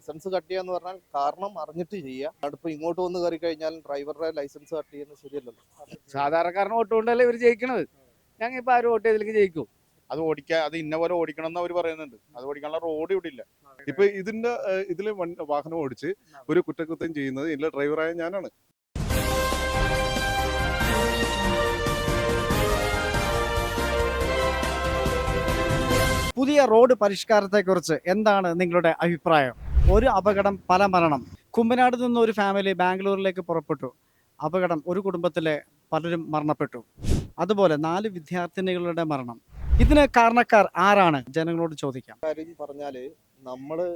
Licence cut ചെയ്യാന്ന് പറഞ്ഞാൽ കാരണം അറിഞ്ഞിട്ട് ചെയ്യുക. അതിപ്പോ ഇങ്ങോട്ട് വന്ന് കയറി കഴിഞ്ഞാൽ ഡ്രൈവറുടെ ലൈസൻസ് കട്ട് ചെയ്യുന്നത് ശരിയല്ലല്ലോ. സാധാരണക്കാരന് വോട്ട് കൊണ്ടല്ലേ ഇവർ ജയിക്കണത്. ഞങ്ങൾ ഇപ്പൊ ആര് വോട്ട് ചെയ്തില്ലെങ്കിൽ ജയിക്കും. അത് ഇന്ന പോലെ ഓടിക്കണം എന്ന് അവർ പറയുന്നുണ്ട്. അത് ഓടിക്കാനുള്ള റോഡ് ഇവിടെ ഇല്ല. ഇപ്പൊ ഇതില് വാഹനം ഓടിച്ച് ഒരു കുറ്റകൃത്യം ചെയ്യുന്നത് ഇതിലെ ഡ്രൈവറായ ഞാനാണ്. പുതിയ റോഡ് പരിഷ്കാരത്തെക്കുറിച്ച് എന്താണ് നിങ്ങളുടെ അഭിപ്രായം? ഒരു അപകടം പല മരണം. കുമ്പനാട് നിന്ന് ഒരു ഫാമിലി ബാംഗ്ലൂരിലേക്ക് പുറപ്പെട്ടു. അപകടം ഒരു കുടുംബത്തിലെ പലരും മരണപ്പെട്ടു. അതുപോലെ 4 വിദ്യാർത്ഥിനികളുടെ മരണം. ഇതിന് കാരണക്കാർ ആരാണ്? ജനങ്ങളോട് ചോദിക്കാം. കാര്യം പറഞ്ഞാല് നമ്മള്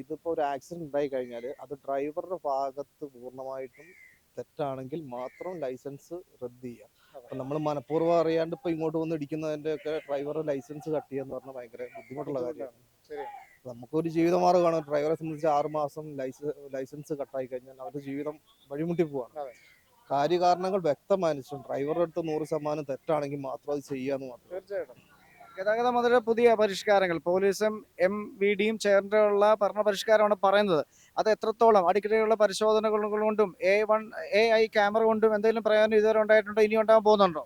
ഇതിപ്പോ ഒരു ആക്സിഡന്റ് ഉണ്ടായി കഴിഞ്ഞാൽ അത് ഡ്രൈവറുടെ ഭാഗത്ത് പൂർണ്ണമായിട്ടും തെറ്റാണെങ്കിൽ മാത്രം ലൈസൻസ് റദ്ദ് ചെയ്യുക. അപ്പൊ നമ്മൾ മനഃപൂർവ്വം അറിയാണ്ട് ഇപ്പൊ ഇങ്ങോട്ട് വന്ന് ഇടിക്കുന്നതിന്റെ ഒക്കെ ഡ്രൈവറുടെ ലൈസൻസ് കട്ട് ചെയ്യാന്ന് പറഞ്ഞാൽ ഭയങ്കര ബുദ്ധിമുട്ടുള്ള കാര്യമാണ്. നമുക്കൊരു ജീവിതമാർഗ്ഗമാണ്. ഡ്രൈവറെ സംബന്ധിച്ച് 6 മാസം ലൈസൻസ് കട്ടായി കഴിഞ്ഞാൽ അവരുടെ ജീവിതം വഴിമുട്ടി പോവാണ്. കാര്യകാരണങ്ങൾ വ്യക്തമാനിച്ചും ഡ്രൈവറുടെ അടുത്ത് 100% തെറ്റാണെങ്കിൽ മാത്രം അത് ചെയ്യാന്ന് മാത്രം. തീർച്ചയായിട്ടും ഗതാഗത മന്ത്രിയുടെ പുതിയ പരിഷ്കാരങ്ങൾ പോലീസും MVD ചേർന്നുള്ള ഭരണ പരിഷ്കാരമാണ് പറയുന്നത്. അത് എത്രത്തോളം അടിക്കടിയുള്ള പരിശോധനകൾ കൊണ്ടും AI ക്യാമറ കൊണ്ടും എന്തെങ്കിലും പ്രയോജനം ഇതുവരെ ഉണ്ടായിട്ടുണ്ടോ, ഇനി ഉണ്ടാകാൻ പോകുന്നുണ്ടോ?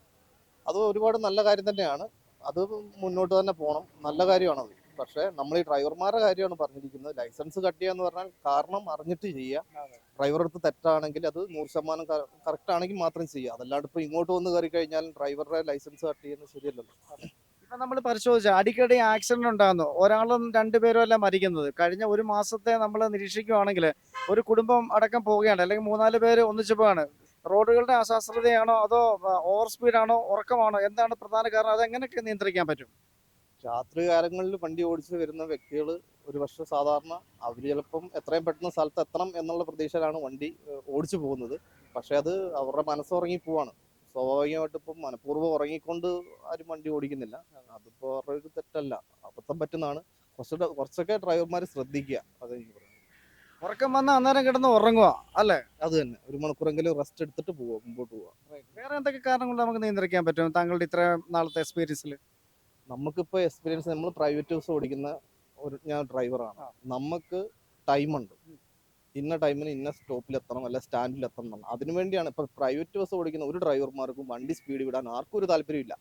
അത് ഒരുപാട് നല്ല കാര്യം തന്നെയാണ്. അത് മുന്നോട്ട് തന്നെ പോകണം. നല്ല കാര്യമാണത്. പക്ഷേ നമ്മൾ ഈ ഡ്രൈവർമാരുടെ കാര്യമാണ് പറഞ്ഞിരിക്കുന്നത്. ലൈസൻസ് കട്ട് ചെയ്യാന്ന് പറഞ്ഞാൽ കാരണം അറിഞ്ഞിട്ട് ചെയ്യുക. ഡ്രൈവറുടെ അടുത്ത് തെറ്റാണെങ്കിൽ അത് 100% കറക്റ്റ് ആണെങ്കിൽ മാത്രം ചെയ്യുക. അതല്ലാണ്ട് ഇപ്പൊ ഇങ്ങോട്ട് വന്ന് കയറി കഴിഞ്ഞാൽ ഡ്രൈവറുടെ ലൈസൻസ് കട്ട് ചെയ്യുന്നത് ശരിയല്ലല്ലോ. ഇപ്പൊ നമ്മൾ പരിശോധിച്ച അടിക്കടി ആക്സിഡന്റ് ഉണ്ടാകുന്നു. ഒരാളും 2 പേരും അല്ല മരിക്കുന്നത്. കഴിഞ്ഞ ഒരു മാസത്തെ നമ്മൾ നിരീക്ഷിക്കുകയാണെങ്കിൽ ഒരു കുടുംബം അടക്കം പോവുകയാണ്, അല്ലെങ്കിൽ 3-4 പേര് ഒന്നിച്ചു പോവാണ്. റോഡുകളുടെ അശാസ്ത്രതയാണോ അതോ ഓവർ സ്പീഡാണോ ഉറക്കമാണോ, എന്താണ് പ്രധാന കാരണം? അതെങ്ങനെയൊക്കെ നിയന്ത്രിക്കാൻ പറ്റും? രാത്രി കാലങ്ങളിൽ വണ്ടി ഓടിച്ച് വരുന്ന വ്യക്തികൾ ഒരു പക്ഷേ സാധാരണ അവർ ചിലപ്പം എത്രയും പെട്ടെന്ന് സ്ഥലത്ത് എത്തണം എന്നുള്ള പ്രതീക്ഷയിലാണ് വണ്ടി ഓടിച്ചു പോകുന്നത്. പക്ഷെ അത് അവരുടെ മനസ്സുറങ്ങി പോവാണ്. സ്വാഭാവികമായിട്ട് ഇപ്പം മനഃപൂർവ്വം ഉറങ്ങിക്കൊണ്ട് ആരും വണ്ടി ഓടിക്കുന്നില്ല. അതിപ്പോ അവരുടെ ഒരു തെറ്റല്ല, അബദ്ധം പറ്റുന്നതാണ്. കുറച്ചൊക്കെ ഡ്രൈവർമാർ ശ്രദ്ധിക്കുക. അതെനിക്ക് പറയാം. ഉറക്കം വന്ന അന്നേരം കിടന്ന് ഉറങ്ങുക അല്ലേ? അത് തന്നെ, ഒരു മണിക്കൂറെങ്കിലും റെസ്റ്റ് എടുത്തിട്ട് പോവുക, മുമ്പോട്ട് പോവുക. വേറെ എന്തൊക്കെ കാരണങ്ങൾ നമുക്ക് നിയന്ത്രിക്കാൻ പറ്റും താങ്കളുടെ ഇത്രയും നാളത്തെ എക്സ്പീരിയൻസിൽ? നമുക്കിപ്പോൾ എക്സ്പീരിയൻസ്, നമ്മൾ പ്രൈവറ്റ് ബസ് ഓടിക്കുന്ന ഞാൻ ഡ്രൈവറാണ്. നമുക്ക് ടൈമുണ്ട്. ഇന്ന ടൈമിന് ഇന്ന സ്റ്റോപ്പിൽ എത്തണം, അല്ല സ്റ്റാൻഡിൽ എത്തണം എന്നാണ്. അതിനുവേണ്ടിയാണ് ഇപ്പോൾ പ്രൈവറ്റ് ബസ് ഓടിക്കുന്ന ഒരു ഡ്രൈവർമാർക്കും വണ്ടി സ്പീഡ് വിടാൻ ആർക്കും ഒരു താല്പര്യമില്ല.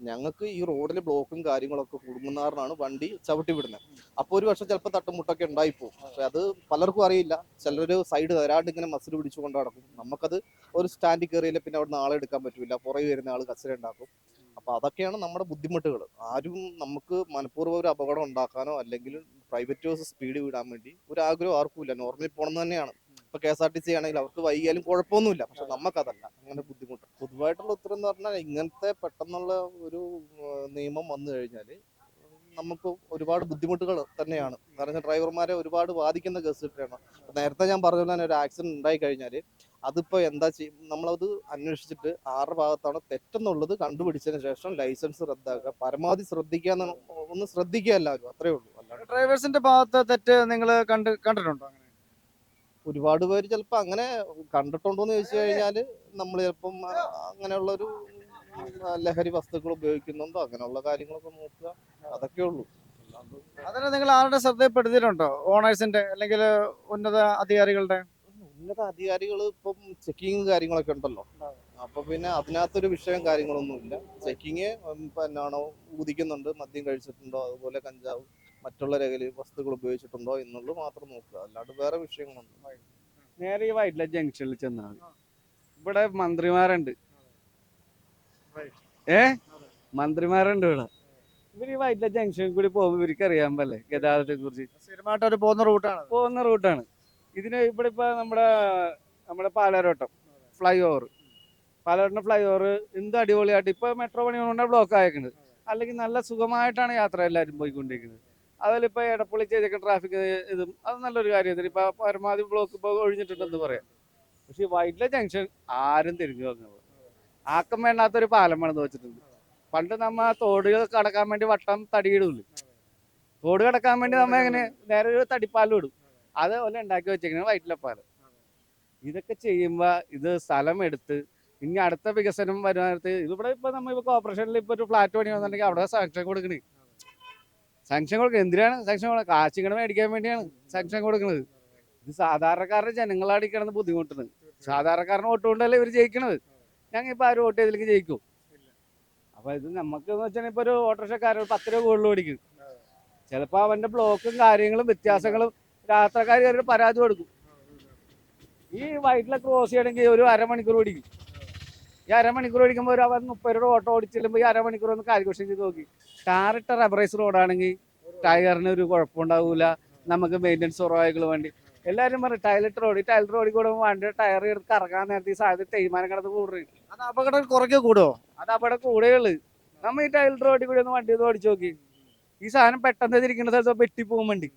ഞങ്ങൾക്ക് ഈ റോഡിൽ ബ്ലോക്കും കാര്യങ്ങളൊക്കെ കുടുങ്ങുന്നതാണ് വണ്ടി ചവിട്ടി വിടുന്നത്. അപ്പോൾ ഒരു പക്ഷേ ചിലപ്പോൾ തട്ടുമുട്ടൊക്കെ ഉണ്ടായിപ്പോവും. പക്ഷെ അത് പലർക്കും അറിയില്ല. ചിലർ സൈഡ് തരാണ്ട് ഇങ്ങനെ മസിൽ പിടിച്ചു കൊണ്ട് നടക്കും. നമുക്കത് ഒരു സ്റ്റാൻഡിൽ കയറിയില്ല പിന്നെ അവിടെ നാളെ എടുക്കാൻ പറ്റില്ല. പുറകെ വരുന്ന ആൾ കച്ചറ ഉണ്ടാക്കും. അപ്പൊ അതൊക്കെയാണ് നമ്മുടെ ബുദ്ധിമുട്ടുകൾ. ആരും നമുക്ക് മനഃപൂർവ്വം ഒരു അപകടം ഉണ്ടാക്കാനോ അല്ലെങ്കിൽ പ്രൈവറ്റ് ബസ് സ്പീഡ് വിടാൻ വേണ്ടി ഒരു ആഗ്രഹം ആർക്കും ഇല്ല. നോർമലി പോകണം തന്നെയാണ്. ഇപ്പൊ KSRTC ആണെങ്കിൽ അവർക്ക് വൈകിയാലും കുഴപ്പമൊന്നുമില്ല. പക്ഷെ നമുക്കതല്ല, അങ്ങനെ ബുദ്ധിമുട്ട്. പൊതുവായിട്ടുള്ള ഉത്തരം എന്ന് പറഞ്ഞാൽ ഇങ്ങനത്തെ പെട്ടെന്നുള്ള ഒരു നിയമം വന്നു കഴിഞ്ഞാൽ നമുക്ക് ഒരുപാട് ബുദ്ധിമുട്ടുകൾ തന്നെയാണ്. കാരണം ഡ്രൈവർമാരെ ഒരുപാട് ബാധിക്കുന്ന കേസ് തന്നെയാണ്. നേരത്തെ ഞാൻ പറഞ്ഞ പോലെ ഒരു ആക്സിഡന്റ് ഉണ്ടായി കഴിഞ്ഞാൽ അതിപ്പോൾ എന്താ ചെയ്യും, നമ്മളത് അന്വേഷിച്ചിട്ട് ആരുടെ ഭാഗത്താണ് തെറ്റെന്നുള്ളത് കണ്ടുപിടിച്ചതിന് ശേഷം ലൈസൻസ് റദ്ദാക്കുക. പരമാവധി ശ്രദ്ധിക്കുക, ഒന്ന് ശ്രദ്ധിക്കുക എല്ലാവരും, അത്രേ ഉള്ളൂ. അല്ലാണ്ട് ഡ്രൈവേഴ്സിന്റെ ഭാഗത്ത് തെറ്റ് നിങ്ങൾ കണ്ടിട്ടുണ്ടോ? ഒരുപാട് പേര് ചിലപ്പോൾ അങ്ങനെ കണ്ടിട്ടുണ്ടോ എന്ന് ചോദിച്ചു കഴിഞ്ഞാൽ നമ്മൾ ചിലപ്പം അങ്ങനെയുള്ളൊരു ലഹരി വസ്തുക്കൾ ഉപയോഗിക്കുന്നുണ്ടോ അങ്ങനെയുള്ള കാര്യങ്ങളൊക്കെ നോക്കുക, അതൊക്കെ ഉള്ളൂ. അതിന് നിങ്ങൾ ആരുടെ ശ്രദ്ധപ്പെടുത്തിയിട്ടുണ്ടോ? ഓണേഴ്സിന്റെ അല്ലെങ്കിൽ ഉന്നത അധികാരികളുടെ? ഉന്നത അധികാരികൾ ഇപ്പം ചെക്കിങ് കാര്യങ്ങളൊക്കെ ഉണ്ടല്ലോ. അപ്പൊ പിന്നെ അതിനകത്തൊരു വിഷയം കാര്യങ്ങളൊന്നുമില്ല. ചെക്കിങ് എന്നാണോ ഊതിക്കുന്നുണ്ട്, മദ്യം കഴിച്ചിട്ടുണ്ടോ, അതുപോലെ കഞ്ചാവ് മറ്റുള്ള ലഹരി വസ്തുക്കൾ ഉപയോഗിച്ചിട്ടുണ്ടോ എന്നുള്ളത് മാത്രം നോക്കുക. അല്ലാണ്ട് വേറെ വിഷയങ്ങളൊന്നും. നേരെ ഈ വൈറ്റില ജംഗ്ഷനിൽ ചെന്നാൽ ഇവിടെ മന്ത്രിമാരുണ്ട്. മന്ത്രിമാരുണ്ട് ഇവിടെ. ഇവർ ഈ വൈറ്റില ജംഗ്ഷനിൽ കൂടി പോകുമ്പോൾ ഇവർക്ക് അറിയാൻ പറ്റേ ഗതാഗതത്തെ കുറിച്ച്. സ്ഥിരമായിട്ട് അവർ പോകുന്ന റൂട്ടാണ് ഇതിന്. ഇവിടെ ഇപ്പൊ നമ്മുടെ പാലാരോട്ടം ഫ്ലൈ ഓവർ എന്ത് അടിപൊളിയായിട്ട് ഇപ്പൊ മെട്രോ പണി കൊണ്ട് ബ്ലോക്ക് ആയേക്കുന്നത്. അല്ലെങ്കിൽ നല്ല സുഖമായിട്ടാണ് യാത്ര എല്ലാവരും പോയിക്കൊണ്ടിരിക്കുന്നത്. അതിലിപ്പോ എടപ്പള്ളി ചെയ്തൊക്കെ ട്രാഫിക് ഇതും അത് നല്ലൊരു കാര്യത്തിൽ ഇപ്പൊ പരമാവധി ബ്ലോക്ക് ഇപ്പൊ ഒഴിഞ്ഞിട്ടുണ്ടെന്ന് പറയാം. പക്ഷെ വൈറ്റില ജംഗ്ഷൻ ആരും തിരിഞ്ഞു വന്നത് ആക്കം വേണ്ടാത്തൊരു പാലം പണിത് വെച്ചിട്ടുണ്ട്. പണ്ട് നമ്മ തോട് കടക്കാൻ വേണ്ടി വട്ടം തടിയിടൂല്ലേ, തോട് കടക്കാൻ വേണ്ടി നമ്മ എങ്ങനെ നേരെ ഒരു തടിപ്പാലം ഇടും, അതേപോലെ ഉണ്ടാക്കി വെച്ചേക്കുന്നത് വൈറ്റില പാലം. ഇതൊക്കെ ചെയ്യുമ്പോ ഇത് സ്ഥലം എടുത്ത് ഇനി അടുത്ത വികസനം വരുവാനത്ത് ഇതിവിടെ ഇപ്പൊ നമ്മ കോർപ്പറേഷനിൽ ഇപ്പൊ ഒരു ഫ്ലാറ്റ് പണി വന്നിട്ടുണ്ടെങ്കിൽ അവിടെ സാങ്ഷൻ കൊടുക്കണേ. സാങ്ഷൻ കൊടുക്കുക എന്തിനാണ്? സാങ്ഷൻ കൊടുക്കുക കാശിങ്ങനെ മേടിക്കാൻ വേണ്ടിയാണ് സാങ്ഷൻ കൊടുക്കുന്നത്. ഇത് സാധാരണക്കാരുടെ ജനങ്ങളാടി കിടന്ന് ബുദ്ധിമുട്ടുന്നത്. സാധാരണക്കാരന് വോട്ട് കൊണ്ടല്ലേ ഇവർ ജയിക്കണത്. ഞങ്ങൾ ഇപ്പൊ ആരും വോട്ട് ചെയ്തിലേക്ക് ജയിക്കും. അപ്പൊ ഇത് നമുക്ക് എന്ന് വെച്ചാൽ ഇപ്പൊ ഒരു ഓട്ടോറിക്ഷക്കാരൻ 10 രൂപ കൂടുതൽ ഓടിക്കും. ചിലപ്പോ അവന്റെ ബ്ലോക്കും കാര്യങ്ങളും വ്യത്യാസങ്ങളും യാത്രക്കാർ പരാതി കൊടുക്കും. ഈ വൈറ്റിലെ ക്രോസ് ചെയ്യണമെങ്കിൽ ഒരു അരമണിക്കൂർ ഓടിക്കും. ഈ അരമണിക്കൂർ ഓടിക്കുമ്പോൾ അവൻ 30 രൂപ ഓട്ടോ ഓടിച്ചില്ലുമ്പോൾ ഈ അരമണിക്കൂർ ഒന്ന് കാൽക്കുലേഷൻ ചെയ്ത് നോക്കി. ടാറിട്ട റബ്ബറൈസ് റോഡാണെങ്കിൽ ടയറിന് ഒരു കുഴപ്പമുണ്ടാവൂല, നമുക്ക് മെയിൻ്റെനൻസ് കുറവായിരിക്കും വേണ്ടി. എല്ലാവരും പറയും ടൈലറ്റ് റോഡിൽ കൂടെ വണ്ടി ടയർ എടുത്ത് കറങ്ങാൻ നേരത്തെ ഈ സാധ്യത തേയ്മാനം കിടന്ന് കൂടുന്നത്. അത് അപകടം കുറയ്ക്കുക കൂടുമോ? അത് അവിടെ കൂടെയുള്ളു. നമ്മ ഈ ടൈലറ്റ് റോഡിൽ കൂടി ഒന്ന് വണ്ടി ഒന്ന് ഓടിച്ചു നോക്കി. ഈ സാധനം പെട്ടെന്ന് തിരിക്കേണ്ട സ്ഥലത്ത് വെട്ടി പോകും വണ്ടി,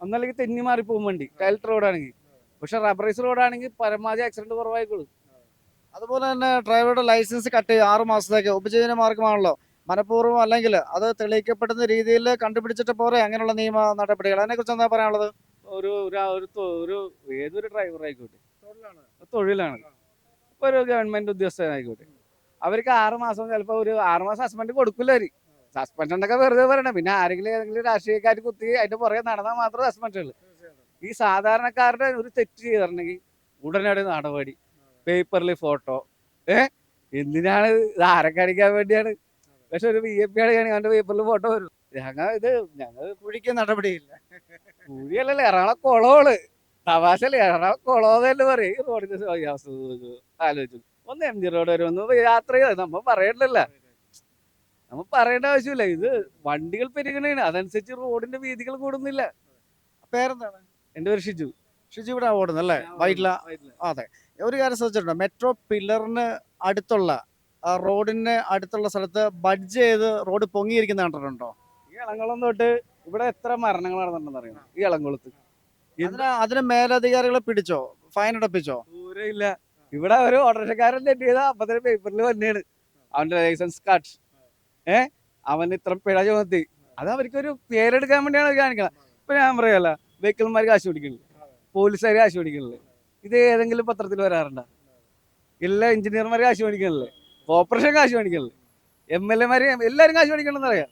ഒന്നല്ലെങ്കിൽ തെന്നി മാറി പോകും വണ്ടി ടൈലറ്റ് റോഡാണെങ്കിൽ. പക്ഷെ റബ്ബറൈസ് റോഡാണെങ്കിൽ പരമാവധി ആക്സിഡന്റ് കുറവായിക്കോളും. അതുപോലെ തന്നെ ഡ്രൈവറുടെ ലൈസൻസ് കട്ട് ചെയ്ത് 6 മാസത്തേക്ക് ഉപജീവന മാർഗമാണല്ലോ. മനഃപൂർവ്വം അല്ലെങ്കിൽ അത് തെളിയിക്കപ്പെടുന്ന രീതിയിൽ കണ്ടുപിടിച്ചിട്ട് പോരെ അങ്ങനെയുള്ള നിയമ നടപടികൾ. അതിനെക്കുറിച്ച് എന്താ പറയാനുള്ളത്? ഏതൊരു ഡ്രൈവർ ആയിക്കോട്ടെ തൊഴിലാണ്. ഇപ്പൊ ഒരു ഗവൺമെന്റ് ഉദ്യോഗസ്ഥനായിക്കോട്ടെ, അവർക്ക് 6 മാസം ചിലപ്പോൾ ഒരു 6 മാസം സസ്പെൻഡ് കൊടുക്കില്ല. സസ്പെൻഷൻ ഒക്കെ വെറുതെ പറയണം. പിന്നെ ആരെങ്കിലും ഏതെങ്കിലും രാഷ്ട്രീയക്കാർ കുത്തി അതിന്റെ പുറകെ നടന്നാൽ മാത്രം സസ്പെൻഷൻ ഉള്ളു. ഈ സാധാരണക്കാരുടെ ഒരു തെറ്റ് ചെയ്തിട്ടുണ്ടെങ്കിൽ ഉടനടി നടപടി, പേപ്പറിൽ ഫോട്ടോ. എന്തിനാണ് ഇത്? ആരൊക്കെ അടിക്കാൻ വേണ്ടിയാണ്? പക്ഷെ ഒരു VIP അടിക്കുകയാണെങ്കിൽ അവന്റെ പേപ്പറിൽ ഫോട്ടോ വരും. ഞങ്ങൾ കുഴിക്കാൻ നടപടിയില്ല. കുഴിയല്ലല്ലോ, എറണാകുളം കുളോള് തമാശല്ലേ. എറണാകുളം കുളോന്നല്ലേ പറയും. ഈ റോഡിന്റെ അവസ്ഥ ആലോചിച്ചു. ഒന്ന് MG റോഡ് വരെ ഒന്ന് യാത്ര ചെയ്ത് നമ്മ പറയണ്ടല്ല, നമ്മ പറയേണ്ട ആവശ്യമില്ല. ഇത് വണ്ടികൾ പെരുകണേണ്, അതനുസരിച്ച് റോഡിന്റെ വീതികൾ കൂടുന്നില്ല. പേരെന്താണ്? എന്റെ പേര് ഷിജു. ഷിജു ഇവിടെ ഓടുന്നല്ലേ വൈറ്റില? അതെ. ഒരു കാര്യം ശ്രദ്ധിച്ചിട്ടുണ്ടോ? മെട്രോ പില്ലറിന് അടുത്തുള്ള റോഡിന് അടുത്തുള്ള സ്ഥലത്ത് ബഡ്ജ് ചെയ്ത് റോഡ് പൊങ്ങിയിരിക്കുന്ന കണ്ടിട്ടുണ്ടോ? ഈ ഇളംകുളം തൊട്ട് ഇവിടെ എത്ര മരണങ്ങൾ നടന്നിട്ടുണ്ടെന്ന് അറിയാം. ഈ ഇളംകുളത്ത് അതിന് മേലധികാരികളെ പിടിച്ചോ? ഫൈൻ അടപ്പിച്ചോ? ദൂരമില്ല. ഇവിടെ ഒരു ഓട്ടോറിക്ഷക്കാരൻ തെറ്റ് ചെയ്താൽ അപ്പൊ തന്നെ പേപ്പറിൽ വന്നെയാണ് അവന്റെ ലൈസൻസ് കാർഡ്. അവൻ ഇത്ര പിഴ ചുമത്തി. അത് അവർക്കൊരു പേരെടുക്കാൻ വേണ്ടിയാണ് കാണിക്കണം. ഇപ്പൊ ഞാൻ പറയല്ല, വെഹിക്കിൾമാർ കാശ് പിടിക്കണില്ല, പോലീസുകാർ കാശ് പിടിക്കണില്ലേ? ഇത് ഏതെങ്കിലും പത്രത്തിൽ വരാറുണ്ടോ? എല്ലാ എഞ്ചിനീയർമാർ കാശ് മേടിക്കണല്ലേ, കോർപ്പറേഷൻ കാശ് മേടിക്കണല്ലേ, MLA എല്ലാവരും കാശ് മേടിക്കണമെന്ന് അറിയാം.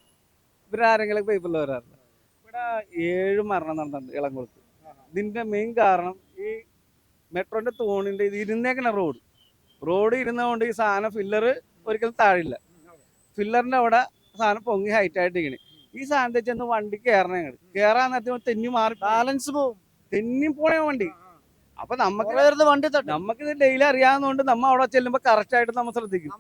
ഇവരാരെങ്കിലും പേപ്പറിൽ വരാറുണ്ട്. ഇവിടെ 7 മരണം നടന്നിട്ടുണ്ട് ഇളംകുളത്ത്. ഇതിന്റെ മെയിൻ കാരണം ഈ മെട്രോന്റെ തൂണിന്റെ ഇത് ഇരുന്നേക്കണ റോഡ് ഇരുന്നതുകൊണ്ട് ഈ സാധനം ഫില്ലർ ഒരിക്കലും താഴില്ല. ഫില്ലറിന്റെ അവിടെ സാധനം പൊങ്ങി ഹൈറ്റ് ആയിട്ട് ഇങ്ങനെ ഈ സാധനത്തെ ചെന്ന് വണ്ടി കേറാൻ നേരത്തെ തെന്നി മാറി ബാലൻസ് പോവും, തെന്നി പോണേ വണ്ടി. അപ്പൊ നമുക്കിത് ഡെയിലി അറിയാവുന്നതുകൊണ്ട് നമ്മ അവിടെ ചെല്ലുമ്പോ കറക്റ്റ് ആയിട്ട് നമ്മൾ ശ്രദ്ധിക്കും.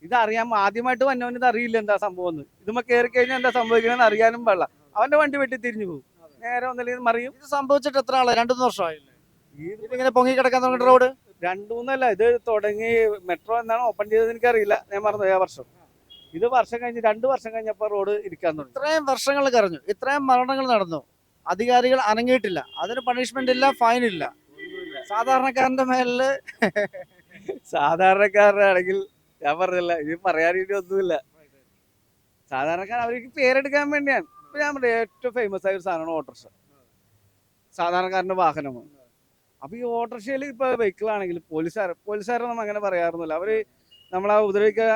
ഇത് അറിയാൻ ആദ്യമായിട്ട് വന്നവന് ഇത് അറിയില്ല എന്താ സംഭവം. ഇതുമ്മ കയറി കഴിഞ്ഞാൽ എന്താ സംഭവിക്കണമെന്ന് അറിയാനും പാടില്ല. അവന്റെ വണ്ടി വെട്ടി തിരിഞ്ഞു പോകും, നേരെ ഒന്നല്ലെങ്കിൽ മറിയും. ഇത് സംഭവിച്ചിട്ട് എത്ര ആള്? 2-3 വർഷമായില്ലേ ഇതിങ്ങനെ പൊങ്ങി കിടക്കാൻ തുടങ്ങിയ റോഡ്? 2-3 ഇത് തുടങ്ങി മെട്രോ എന്നാണ് ഓപ്പൺ ചെയ്തത് എനിക്കറിയില്ല, ഞാൻ മറന്നു ആ വർഷം. ഇത് വർഷം കഴിഞ്ഞ് 2 വർഷം കഴിഞ്ഞപ്പോ റോഡ് ഇരിക്കാൻ തുടങ്ങി. ഇത്രയും വർഷങ്ങൾ കറഞ്ഞു, ഇത്രയും മരണങ്ങൾ നടന്നു, അധികാരികൾ അനങ്ങിയിട്ടില്ല, അതിന് പണിഷ്മെന്റ് ഇല്ല, ഫൈൻ ഇല്ല. സാധാരണക്കാരന്റെ മേലില് സാധാരണക്കാരനാണെങ്കിൽ ഞാൻ പറഞ്ഞില്ല, ഇത് പറയാനായിട്ട് ഒന്നുമില്ല. സാധാരണക്കാരൻ അവർക്ക് പേരെടുക്കാൻ വേണ്ടിയാണ്. ഇപ്പൊ ഞാൻ പറയാം, ഏറ്റവും ഫേമസ് ആയ ഒരു സാധനമാണ് ഓട്ടോറിക്ഷ, സാധാരണക്കാരന്റെ വാഹനമാണ്. അപ്പൊ ഈ ഓട്ടോറിക്ഷയിൽ ഇപ്പൊ വെഹിക്കിൾ ആണെങ്കിൽ പോലീസുകാരൊന്നും അങ്ങനെ പറയാറുന്നില്ല. അവര് നമ്മളെ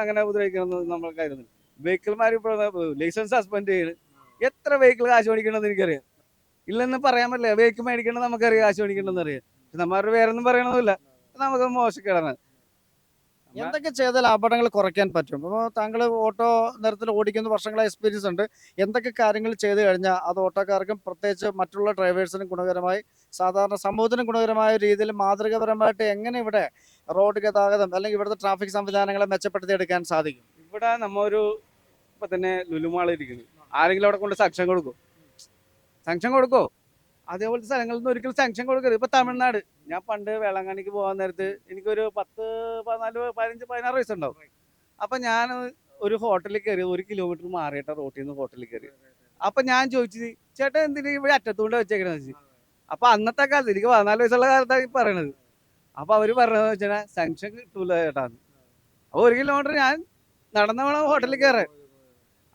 അങ്ങനെ ഉപദ്രവിക്കണമെന്ന് നമ്മൾക്കായിരുന്നില്ല. വെഹിക്കിൾമാർ ഇപ്പോൾ ലൈസൻസ് സസ്പെൻഡ് ചെയ്യണ്. എത്ര വെഹിക്കിൾ കാശ് മേടിക്കണമെന്ന് എനിക്കറിയാം. ഇല്ലെന്ന് പറയാൻ പറ്റില്ല. വെഹിക്കിൾ മേടിക്കണം നമുക്കറിയാം, കാശ് മേടിക്കണമെന്ന് അറിയാം. പക്ഷെ നമ്മളുടെ പേരൊന്നും പറയണമെന്നില്ല, നമുക്ക് മോശക്കേടാണ്. എന്തൊക്കെ ചെയ്താൽ അപകടങ്ങൾ കുറയ്ക്കാൻ പറ്റും? അപ്പോൾ താങ്കൾ ഓട്ടോ നിരത്തിൽ ഓടിക്കുന്ന വർഷങ്ങളെ എക്സ്പീരിയൻസ് ഉണ്ട്. എന്തൊക്കെ കാര്യങ്ങൾ ചെയ്തു കഴിഞ്ഞാൽ അത് ഓട്ടോക്കാർക്കും പ്രത്യേകിച്ച് മറ്റുള്ള ഡ്രൈവേഴ്സിനും ഗുണകരമായി, സാധാരണ സമൂഹത്തിനും ഗുണകരമായ രീതിയിൽ മാതൃകാപരമായിട്ട് എങ്ങനെ ഇവിടെ റോഡ് ഗതാഗതം അല്ലെങ്കിൽ ഇവിടുത്തെ ട്രാഫിക് സംവിധാനങ്ങളെ മെച്ചപ്പെടുത്തിയെടുക്കാൻ സാധിക്കും? ഇവിടെ ഇപ്പൊ തന്നെ ലുലുമാൾ ഇരിക്കുന്നു. ആരെങ്കിലും അവിടെ കൊണ്ട് സാങ്ഷൻ കൊടുക്കോ? അതേപോലത്തെ സ്ഥലങ്ങളിൽ നിന്ന് ഒരിക്കലും സാങ്ഷൻ കൊടുക്കരുത്. ഇപ്പൊ തമിഴ്നാട്, ഞാൻ പണ്ട് വേളാങ്കണ്ണിക്ക് പോകാൻ നേരത്ത് എനിക്കൊരു 10, 14, 15, 16 വയസ്സുണ്ടാവും. അപ്പൊ ഞാൻ ഒരു ഹോട്ടലിൽ കയറി, 1 കിലോമീറ്റർ മാറിയിട്ട റോട്ടിൽ നിന്ന് ഹോട്ടലിൽ കയറി. അപ്പൊ ഞാൻ ചോദിച്ചത്, ചേട്ടാ എന്തിനാ ഇവിടെ അറ്റത്തുകൊണ്ട് വെച്ചേക്കണെന്ന് വെച്ചു. അപ്പൊ അന്നത്തെ കാലത്ത്, എനിക്ക് 14 വയസ്സുള്ള കാലത്താണ് ഈ പറയണത്. അപ്പൊ അവര് പറഞ്ഞതെന്ന് വെച്ചാൽ സാങ്ഷൻ കിട്ടൂല ചേട്ടാന്ന്. അപ്പൊ 1 കിലോമീറ്റർ ഞാൻ നടന്ന വേണം ഹോട്ടലിൽ കയറാൻ.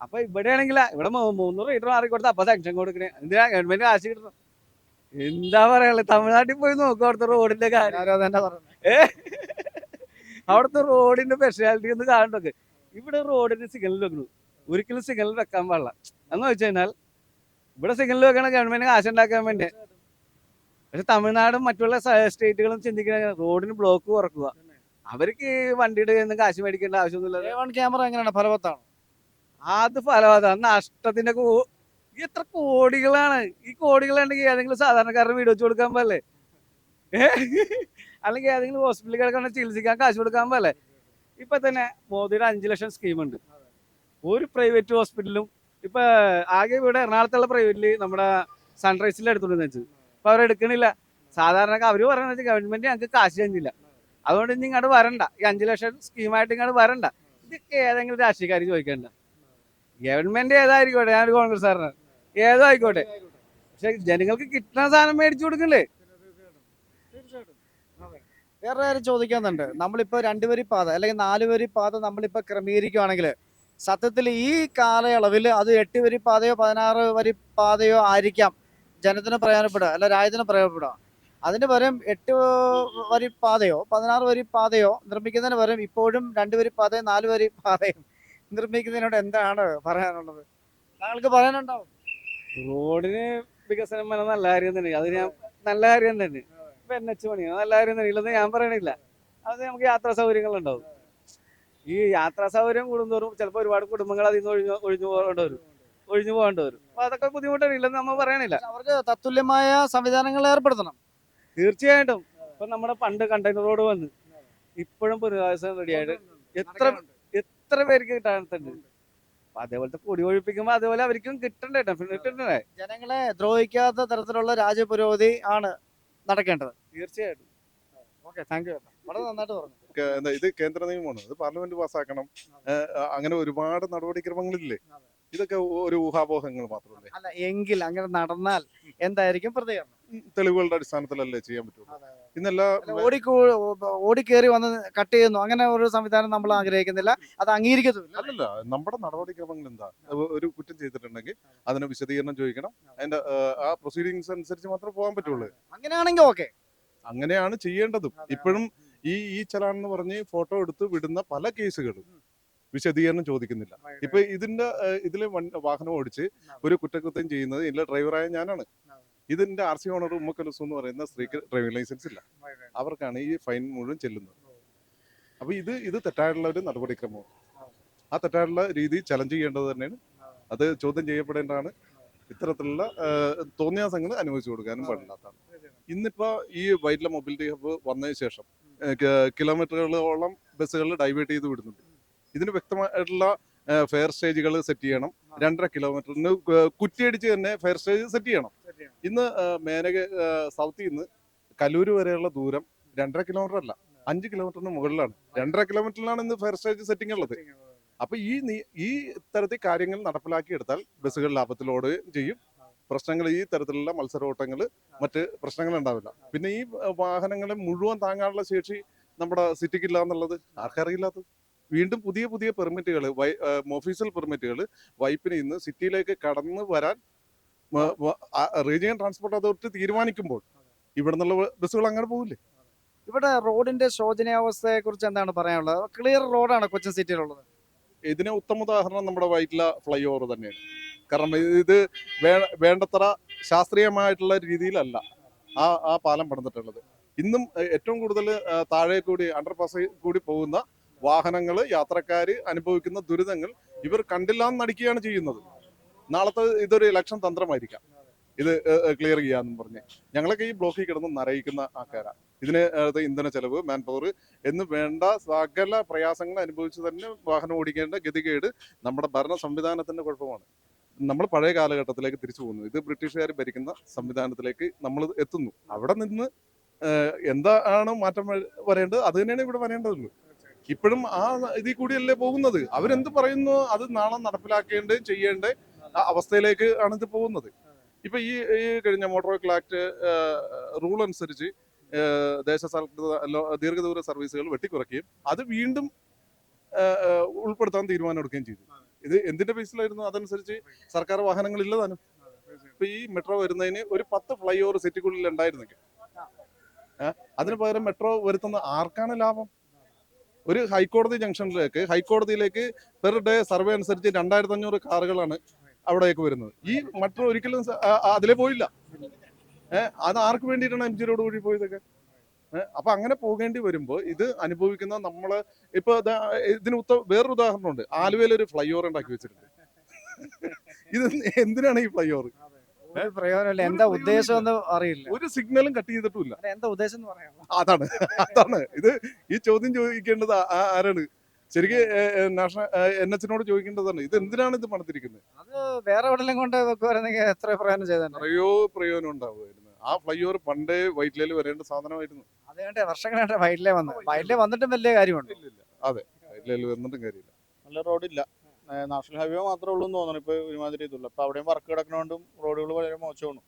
അപ്പൊ ഇവിടെയാണെങ്കിൽ ഇവിടെ 300 മീറ്റർ മാറിക്കൊടുത്ത് അപ്പൊ സാങ്ഷൻ കൊടുക്കണേ. എന്തിനാ? ഗവൺമെന്റ് കാശ് കിട്ടണം. എന്താ പറയാ, തമിഴ്നാട്ടിൽ പോയി നോക്കും അവിടുത്തെ റോഡിന്റെ കാര്യം. അവിടുത്തെ റോഡിന്റെ സ്പെഷ്യാലിറ്റി ഒന്ന് കാണണ്ടൊക്കെ. ഇവിടെ റോഡിന് സിഗ്നൽ വെക്കുന്നു, ഒരിക്കലും സിഗ്നൽ വെക്കാൻ പാടില്ല. എന്ന് വെച്ച് കഴിഞ്ഞാൽ ഇവിടെ സിഗ്നൽ വെക്കണ ഗവൺമെന്റ് കാശ് ഉണ്ടാക്കാൻ വേണ്ടി. പക്ഷെ തമിഴ്നാടും മറ്റുള്ള സ്റ്റേറ്റുകളും ചിന്തിക്കുന്ന റോഡിന് ബ്ലോക്ക് കുറക്കുക. അവർക്ക് വണ്ടിയുടെ കയ്യിൽ നിന്ന് കാശ് മേടിക്കേണ്ട ആവശ്യമൊന്നുമില്ല. A1 ക്യാമറ എങ്ങനെയാണ്, ഫലവത്താണ്? അത് ഫലവത്താ. നഷ്ടത്തിന്റെ എത്ര കോടികളാണ്. ഈ കോടികളുണ്ടെങ്കിൽ ഏതെങ്കിലും സാധാരണക്കാരന് വീട് വെച്ച് കൊടുക്കാൻ പോലെ, അല്ലെങ്കിൽ ഏതെങ്കിലും ഹോസ്പിറ്റലിൽ കിടക്കുന്ന ചികിത്സിക്കാൻ കാശ് കൊടുക്കാൻ പോലെ. ഇപ്പൊ തന്നെ മോദിയുടെ 5 ലക്ഷം സ്കീമുണ്ട്. ഒരു പ്രൈവറ്റ് ഹോസ്പിറ്റലും ഇപ്പൊ ആകെ ഇവിടെ എറണാകുളത്തുള്ള പ്രൈവറ്റില് നമ്മുടെ സൺറൈസിൽ എടുത്തോണ്ടെന്ന് വെച്ചത് ഇപ്പൊ അവരെടുക്കണില്ല. സാധാരണ അവര് പറയുന്നത് ഗവൺമെന്റ് ഞങ്ങൾക്ക് കാശ് തന്നില്ല, അതുകൊണ്ട് ഇനി ഇങ്ങോട്ട് വരണ്ട, ഈ 5 ലക്ഷം സ്കീമായിട്ട് ഇങ്ങോട്ട് വരണ്ട. ഇതൊക്കെ ഏതെങ്കിലും രാഷ്ട്രീയക്കാർ ചോദിക്കണ്ട. ഗവൺമെന്റ് ഏതായിരിക്കോട്ടെ, ഞാനൊരു കോൺഗ്രസ്സുകാരനാണ്, ഏതോ ആയിക്കോട്ടെ, പക്ഷെ ജനങ്ങൾക്ക് കിട്ടുന്ന സാധനം മേടിച്ചു കൊടുക്കണ്ടേ. വേറെ കാര്യം ചോദിക്കുന്നുണ്ട്. നമ്മളിപ്പോ 2 വരി പാത അല്ലെങ്കിൽ 4 വരി പാത നമ്മളിപ്പോ ക്രമീകരിക്കുകയാണെങ്കിൽ സത്യത്തിൽ ഈ കാലയളവിൽ അത് 8 വരി പാതയോ 16 വരി പാതയോ ആയിരിക്കാം ജനത്തിന് പ്രയോജനപ്പെടുക, അല്ല രാജ്യത്തിന് പ്രയോജനപ്പെടുക. അതിന് പകരം 8 വരി പാതയോ 16 വരി പാതയോ നിർമ്മിക്കുന്നതിന് പകരം ഇപ്പോഴും 2 വരി പാതയും 4 വരി പാതയും നിർമ്മിക്കുന്നതിനോട് എന്താണ് പറയാനുള്ളത്? താങ്കൾക്ക് പറയാനുണ്ടാവും. റോഡിന് വികസനം വന്ന നല്ല കാര്യം തന്നെ, അത് ഞാൻ നല്ല കാര്യം തന്നെ. ഇപ്പൊ NH പണിയാണ് നല്ല കാര്യം തന്നെ, ഇല്ലെന്ന് ഞാൻ പറയണില്ല. അത് നമുക്ക് യാത്രാ സൗകര്യങ്ങൾ ഉണ്ടാവും. ഈ യാത്രാ സൗകര്യം കൂടുന്തോറും ചിലപ്പോൾ ഒരുപാട് കുടുംബങ്ങൾ അതിൽ നിന്ന് ഒഴിഞ്ഞു പോകേണ്ടി വരും. അപ്പൊ അതൊക്കെ ബുദ്ധിമുട്ടാണ്, ഇല്ലെന്ന് നമ്മൾ പറയണില്ല. അവർക്ക് തത്തുല്യമായ സംവിധാനങ്ങൾ ഏർപ്പെടുത്തണം. തീർച്ചയായിട്ടും. ഇപ്പൊ നമ്മുടെ പണ്ട് കണ്ടെയ്നർ റോഡ് വന്ന് ഇപ്പോഴും പുനരധിവാസം റെഡിയായിട്ട് എത്ര പേർക്ക് കിട്ടാനുണ്ട്. അപ്പൊ അതേപോലത്തെ പൊടി ഒഴിപ്പിക്കുമ്പോ അതേപോലെ അവർക്കും കിട്ടണ്ടേ, കിട്ടണ്ടേ. ജനങ്ങളെ ദ്രോഹിക്കാത്ത തരത്തിലുള്ള രാജ്യപുരോഗതി ആണ് നടക്കേണ്ടത്. തീർച്ചയായിട്ടും. Okay, thank you. വളരെ നന്നായിട്ട് പറഞ്ഞു. ഇത് കേന്ദ്ര നിയമമാണ്, ഇത് പാർലമെന്റ് പാസ്സാക്കണം. അങ്ങനെ ഒരുപാട് നടപടിക്രമങ്ങളില്ലേ, ഇതൊക്കെ ഒരു ഊഹാപോഹങ്ങൾ മാത്രമല്ലേ. അല്ല, എങ്കിൽ അങ്ങനെ നടന്നാൽ എന്തായിരിക്കും പ്രതികരണം? തെളിവുകളുടെ അടിസ്ഥാനത്തിലല്ലേ ചെയ്യാൻ പറ്റുള്ളൂ. ഇന്നെല്ലാ ഓടിക്കേറി വന്ന് കട്ട് ചെയ്യുന്നു, അങ്ങനെ ഒരു സംവിധാനം നമ്മൾ ആഗ്രഹിക്കുന്നില്ല, അത് അംഗീകരിക്കത്തുമില്ല. അല്ലല്ല, നമ്മുടെ നടപടിക്രമങ്ങൾ എന്താ, ഒരു കുറ്റം ചെയ്തിട്ടുണ്ടെങ്കിൽ അതിന് വിശദീകരണം ചോദിക്കണം. അതിന്റെ ആ പ്രൊസീഡിങ്സ് അനുസരിച്ച് മാത്രമേ പോകാൻ പറ്റുള്ളൂ. അങ്ങനെയാണെങ്കിൽ ഓക്കെ, അങ്ങനെയാണ് ചെയ്യേണ്ടതും. ഇപ്പോഴും ഈ ചലാൻ എന്ന് പറഞ്ഞ് ഫോട്ടോ എടുത്ത് വിടുന്ന പല കേസുകളും വിശദീകരണം ചോദിക്കുന്നില്ല. ഇപ്പൊ ഇതില് വാഹനം ഓടിച്ച് ഒരു കുറ്റകൃത്യം ചെയ്യുന്നത് ഇതിലെ ഡ്രൈവറായ ഞാനാണ്. ഇതിന്റെ RC ഓണർ ഉമ്മക്കലുസു എന്ന് പറയുന്ന സ്ത്രീക്ക് ഡ്രൈവിംഗ് ലൈസൻസ് ഇല്ല, അവർക്കാണ് ഈ ഫൈൻ മുഴുവൻ ചെല്ലുന്നത്. അപ്പൊ ഇത് തെറ്റായിട്ടുള്ള ഒരു നടപടിക്രമമാണ്. ആ തെറ്റായിട്ടുള്ള രീതി ചലഞ്ച് ചെയ്യേണ്ടത് തന്നെയാണ്, അത് ചോദ്യം ചെയ്യപ്പെടേണ്ടതാണ്. ഇത്തരത്തിലുള്ള തോന്നിയാസങ്ങൾ അനുവദിച്ചു കൊടുക്കാനും പാടില്ലാത്തതാണ്. ഇന്നിപ്പോ ഈ വൈറ്റ്ല മൊബിലിറ്റി ഹബ്ബ് വന്നതിന് ശേഷം കിലോമീറ്ററുകളോളം ബസ്സുകൾ ഡൈവേർട്ട് ചെയ്ത് വിടുന്നുണ്ട്. ഇതിന് വ്യക്തമായിട്ടുള്ള ഫെയർ സ്റ്റേജുകൾ സെറ്റ് ചെയ്യണം. 2.5 കിലോമീറ്ററിന് കുറ്റിയടിച്ച് തന്നെ ഫെയർ സ്റ്റേജ് സെറ്റ് ചെയ്യണം. ഇന്ന് സൗത്തിൽ നിന്ന് കലൂര് വരെയുള്ള ദൂരം 2.5 കിലോമീറ്റർ അല്ല, 5 കിലോമീറ്ററിന് മുകളിലാണ്. 2.5 കിലോമീറ്ററിലാണ് ഇന്ന് ഫെയർ സ്റ്റേജ് സെറ്റിംഗ് ഉള്ളത്. അപ്പൊ ഈ ഇത്തരത്തിൽ കാര്യങ്ങൾ നടപ്പിലാക്കിയെടുത്താൽ ബസ്സുകൾ ലാഭത്തിൽ ഓടുകയും ചെയ്യും. പ്രശ്നങ്ങൾ, ഈ തരത്തിലുള്ള മത്സരോട്ടങ്ങൾ, മറ്റ് പ്രശ്നങ്ങൾ ഉണ്ടാവില്ല. പിന്നെ ഈ വാഹനങ്ങളെ മുഴുവൻ താങ്ങാനുള്ള ശേഷി നമ്മുടെ സിറ്റിക്കില്ല എന്നുള്ളത് ആർക്കറിയില്ലാത്തത്. വീണ്ടും പുതിയ പെർമിറ്റുകൾ, ഒഫീഷ്യൽ പെർമിറ്റുകൾ വൈപ്പിന് ഇന്ന് സിറ്റിയിലേക്ക് കടന്നു വരാൻ റീജിയണൽ ട്രാൻസ്പോർട്ട് അതോറിറ്റി തീരുമാനിക്കുമ്പോൾ ഇവിടെ നിന്നുള്ള ബസ്സുകൾ അങ്ങനെ പോകില്ലേ. ഇവിടെ റോഡിന്റെ ശോചനീയാവസ്ഥയെ കുറിച്ച് എന്താണ് പറയാനുള്ളത്? ക്ലിയർ റോഡാണ് കൊച്ചിൻ സിറ്റിയിലുള്ളത്. ഇതിന് ഉത്തമ ഉദാഹരണം നമ്മുടെ വൈറ്റ്ല ഫ്ലൈ ഓവർ തന്നെയാണ്. കാരണം ഇത് വേണ്ടത്ര ശാസ്ത്രീയമായിട്ടുള്ള രീതിയിലല്ല ആ പാലം പണിതിട്ടുള്ളത്. ഇന്നും ഏറ്റവും കൂടുതൽ താഴെ കൂടി അണ്ടർപാസ് കൂടി പോകുന്ന വാഹനങ്ങൾ, യാത്രക്കാര് അനുഭവിക്കുന്ന ദുരിതങ്ങൾ ഇവർ കണ്ടില്ലാന്ന് നടിക്കുകയാണ് ചെയ്യുന്നത്. നാളത്തെ ഇതൊരു ഇലക്ഷൻ തന്ത്രമായിരിക്കാം ഇത് ക്ലിയർ ചെയ്യാന്നും പറഞ്ഞ്. ഞങ്ങളൊക്കെ ഈ ബ്ലോക്കിൽ കിടന്ന് നരയിക്കുന്ന ആൾക്കാരാണ്. ഇതിന് ഇന്ധന ചെലവ്, മാൻ പവർ എന്ന് വേണ്ട സകല പ്രയാസങ്ങൾ അനുഭവിച്ച് തന്നെ വാഹനം ഓടിക്കേണ്ട ഗതികേട് നമ്മുടെ ഭരണ സംവിധാനത്തിന്റെ കുഴപ്പമാണ്. നമ്മൾ പഴയ കാലഘട്ടത്തിലേക്ക് തിരിച്ചു പോകുന്നു. ഇത് ബ്രിട്ടീഷുകാർ ഭരിക്കുന്ന സംവിധാനത്തിലേക്ക് നമ്മൾ എത്തുന്നു. അവിടെ നിന്ന് എന്താണ് മാറ്റം വരേണ്ടത് അത് തന്നെയാണ് ഇവിടെ വരേണ്ടതുള്ളൂ. ഇപ്പോഴും ആ ഇതിൽ കൂടിയല്ലേ പോകുന്നത്. അവരെന്ത് പറയുന്നു അത് നാളെ നടപ്പിലാക്കേണ്ട ചെയ്യേണ്ട അവസ്ഥയിലേക്ക് ആണ് ഇത് പോകുന്നത്. ഇപ്പൊ ഈ കഴിഞ്ഞ മോട്ടോർ വെഹിക്കിൾ ആക്ട് റൂൾ അനുസരിച്ച് ദീർഘദൂര സർവീസുകൾ വെട്ടിക്കുറയ്ക്കുകയും അത് വീണ്ടും ഉൾപ്പെടുത്താൻ തീരുമാനം എടുക്കുകയും ചെയ്തു. ഇത് എന്തിന്റെ ബേസിലായിരുന്നു? അതനുസരിച്ച് സർക്കാർ വാഹനങ്ങൾ ഇല്ലതാനും. ഇപ്പൊ ഈ മെട്രോ വരുന്നതിന് ഒരു 10 ഫ്ലൈ ഓവർ സിറ്റിക്കുള്ളിൽ ഉണ്ടായിരുന്നെങ്കിൽ അതിന് പകരം മെട്രോ വരുത്തുന്ന ആർക്കാണ് ലാഭം? ഒരു ഹൈക്കോടതി ജംഗ്ഷനിലേക്ക്, ഹൈക്കോടതിയിലേക്ക് പെർ ഡേ സർവേ അനുസരിച്ച് 2500 കാറുകളാണ് അവിടേക്ക് വരുന്നത്. ഈ മെട്രോ ഒരിക്കലും അതിലേ പോയില്ല. അത് ആർക്ക് വേണ്ടിയിട്ടാണ് എം ജി റോഡ് വഴി പോയതൊക്കെ? അപ്പൊ അങ്ങനെ പോകേണ്ടി വരുമ്പോൾ ഇത് അനുഭവിക്കുന്ന നമ്മള് ഇപ്പൊ ഇതിന് വേറൊരു ഉദാഹരണമുണ്ട്. ആലുവയിൽ ഒരു ഫ്ലൈ ഓവർ ഉണ്ടാക്കി വെച്ചിട്ടുണ്ട്. ഇത് എന്തിനാണ് ഈ ഫ്ലൈ ഓവർ? ഒരു പ്രയോജനമില്ല. എന്താ ഉദ്ദേശം എന്ന് അറിയില്ല. ഒരു സിഗ്നലും കട്ട് ചെയ്തിട്ടില്ല. എന്താ ഉദ്ദേശം എന്ന് പറയാമോ? അതാണ് ഇത്. ഈ ചോദ്യം ചോദിക്കേണ്ടത് ആരാണ്? ശരിക്കും നാഷണൽ NH ചോദിക്കേണ്ടതാണ്. ഇത് എന്തിനാണ് ഇത് പണിതിരിക്കുന്നത്? അത് വേറെ എവിടെയെങ്കിലും കൊണ്ട് വെക്കുവായിരുന്നെങ്കിൽ എത്ര പ്രയോജനം ചെയ്തത്. എത്രയോ പ്രയോജനം ഉണ്ടാവുമായിരുന്നു. ആ ഫ്ലൈ ഓവർ പണ്ടേ വൈറ്റ്ലയിൽ വരേണ്ട സാധനമായിരുന്നു. അതുകൊണ്ട് വർഷങ്ങളായിട്ട് വൈറ്റിലേ വന്നിട്ടും വലിയ കാര്യമുണ്ട്. അതെ, വൈറ്റ്ലയിൽ വന്നിട്ടും കാര്യമില്ല. നല്ല റോഡില്ല. നാഷണൽ ഹൈവേ മാത്രമേ ഉള്ളൂ എന്ന് തോന്നുന്നു ഇപ്പൊ ഒരുമാതിരി ഇതുള്ളൂ. അപ്പൊ അവിടെയും വർക്ക് കിടക്കുന്നതുകൊണ്ടും റോഡുകൾ വളരെ മോശമാണ്.